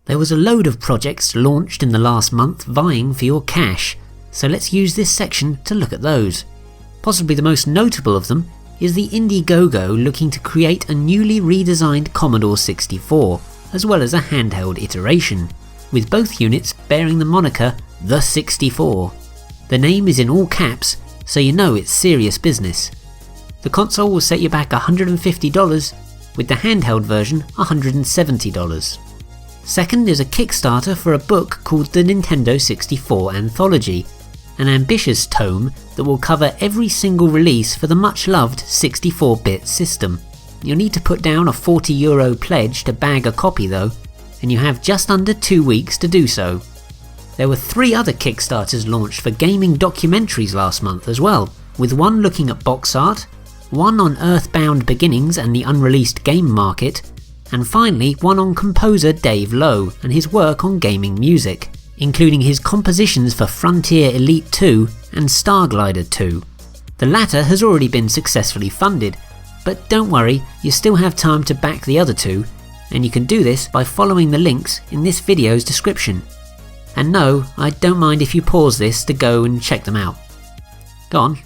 There was a load of projects launched in the last month vying for your cash, so let's use this section to look at those. Possibly the most notable of them is the IndieGoGo looking to create a newly redesigned Commodore 64, as well as a handheld iteration, with both units bearing the moniker The 64. The name is in all caps, so you know it's serious business. The console will set you back $150, with the handheld version $170. Second is a Kickstarter for a book called the Nintendo 64 Anthology, an ambitious tome that will cover every single release for the much-loved 64-bit system. You'll need to put down a €40 pledge to bag a copy though, and you have just under 2 weeks to do so. There were 3 other Kickstarters launched for gaming documentaries last month as well, with one looking at box art, one on Earthbound Beginnings and the unreleased game market, and finally one on composer Dave Lowe and his work on gaming music, including his compositions for Frontier Elite 2 and Starglider 2. The latter has already been successfully funded, but don't worry, you still have time to back the other 2, and you can do this by following the links in this video's description. And no, I don't mind if you pause this to go and check them out. Go on.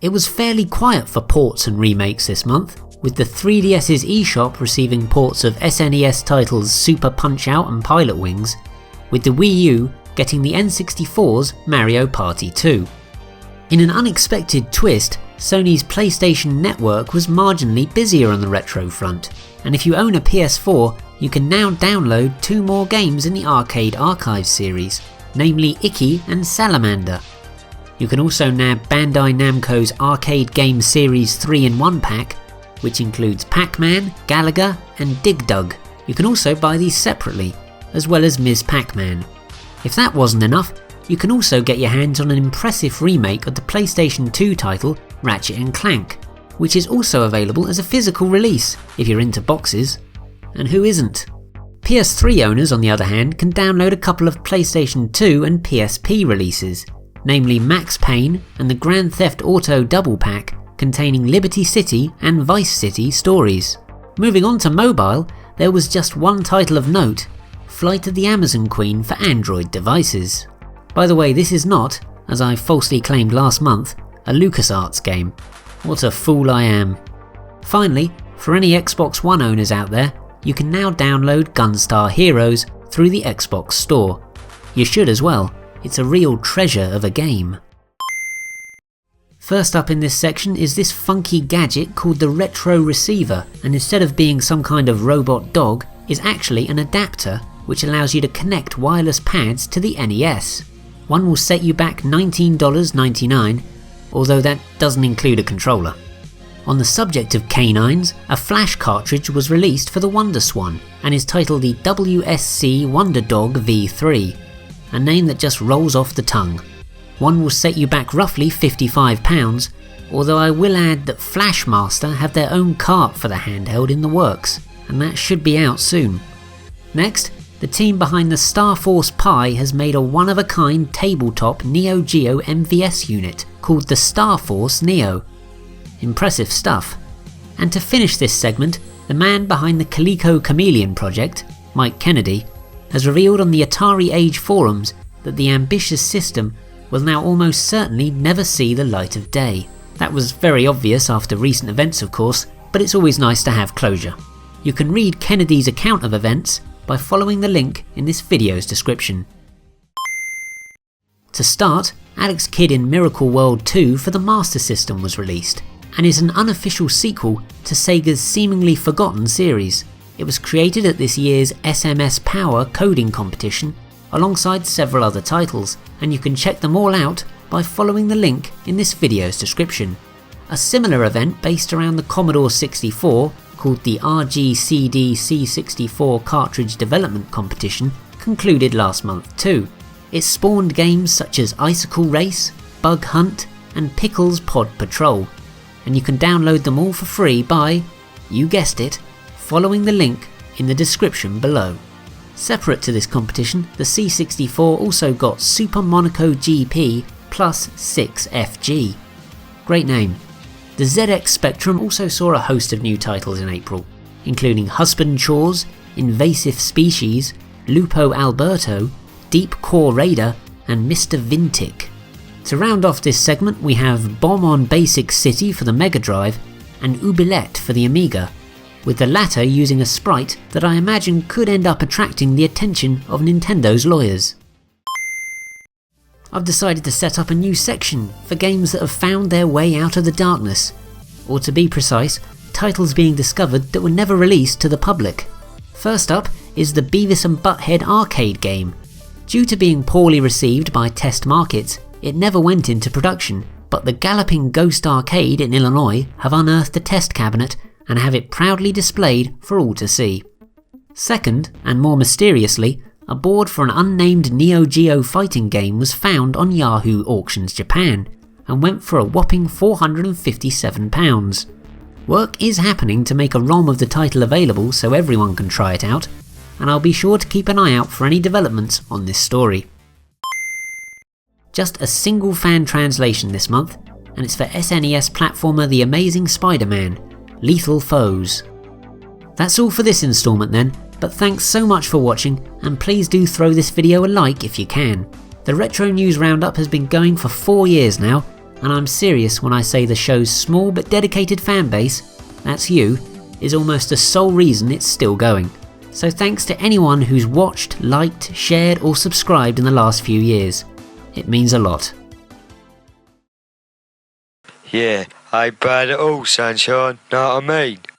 It was fairly quiet for ports and remakes this month, with the 3DS's eShop receiving ports of SNES titles Super Punch-Out and Pilot Wings, with the Wii U getting the N64's Mario Party 2. In an unexpected twist, Sony's PlayStation Network was marginally busier on the retro front, and if you own a PS4, you can now download 2 more games in the Arcade Archives series, namely Icky and Salamander. You can also nab Bandai Namco's Arcade Game Series 3-in-1 pack, which includes Pac-Man, Galaga and Dig Dug. You can also buy these separately, as well as Ms. Pac-Man. If that wasn't enough, you can also get your hands on an impressive remake of the PlayStation 2 title Ratchet Clank, which is also available as a physical release if you're into boxes. And who isn't? PS3 owners, on the other hand, can download a couple of PlayStation 2 and PSP releases, namely Max Payne and the Grand Theft Auto Double Pack, containing Liberty City and Vice City stories. Moving on to mobile, there was just one title of note, Flight of the Amazon Queen for Android devices. By the way, this is not, as I falsely claimed last month, a LucasArts game. What a fool I am. Finally, for any Xbox One owners out there, you can now download Gunstar Heroes through the Xbox Store. You should as well, it's a real treasure of a game. First up in this section is this funky gadget called the Retro Receiver, and instead of being some kind of robot dog, is actually an adapter which allows you to connect wireless pads to the NES. One will set you back $19.99, although that doesn't include a controller. On the subject of canines, a flash cartridge was released for the WonderSwan and is titled the WSC Wonderdog V3, a name that just rolls off the tongue. One will set you back roughly £55, although I will add that Flashmaster have their own cart for the handheld in the works, and that should be out soon. Next, the team behind the Starforce Pi has made a one-of-a-kind tabletop Neo Geo MVS unit called the Starforce Neo. Impressive stuff. And to finish this segment, the man behind the Coleco Chameleon project, Mike Kennedy, has revealed on the Atari Age forums that the ambitious system will now almost certainly never see the light of day. That was very obvious after recent events of course, but it's always nice to have closure. You can read Kennedy's account of events by following the link in this video's description. To start, Alex Kidd in Miracle World 2 for the Master System was released, and is an unofficial sequel to Sega's seemingly forgotten series. It was created at this year's SMS Power coding competition alongside several other titles, and you can check them all out by following the link in this video's description. A similar event based around the Commodore 64, called the RGCD C64 Cartridge Development Competition, concluded last month too. It spawned games such as Icicle Race, Bug Hunt and Pickles Pod Patrol, and you can download them all for free by, you guessed it, following the link in the description below. Separate to this competition, the C64 also got Super Monaco GP plus 6FG. Great name. The ZX Spectrum also saw a host of new titles in April, including Husband Chores, Invasive Species, Lupo Alberto, Deep Core Raider, and Mr. Vintic. To round off this segment, we have Bomb on Basic City for the Mega Drive and Oubliette for the Amiga, with the latter using a sprite that I imagine could end up attracting the attention of Nintendo's lawyers. I've decided to set up a new section for games that have found their way out of the darkness, or to be precise, titles being discovered that were never released to the public. First up is the Beavis and Butthead arcade game. Due to being poorly received by test markets, it never went into production, but the Galloping Ghost Arcade in Illinois have unearthed a test cabinet and have it proudly displayed for all to see. Second, and more mysteriously, a board for an unnamed Neo Geo fighting game was found on Yahoo Auctions Japan, and went for a whopping £457. Work is happening to make a ROM of the title available so everyone can try it out, and I'll be sure to keep an eye out for any developments on this story. Just a single fan translation this month, and it's for SNES platformer The Amazing Spider-Man, Lethal Foes. That's all for this instalment then, but thanks so much for watching, and please do throw this video a like if you can. The Retro News Roundup has been going for 4 years now, and I'm serious when I say the show's small but dedicated fan base, that's you, is almost the sole reason it's still going. So thanks to anyone who's watched, liked, shared or subscribed in the last few years. It means a lot. Yeah, ain't bad at all, sunshine, know what I mean?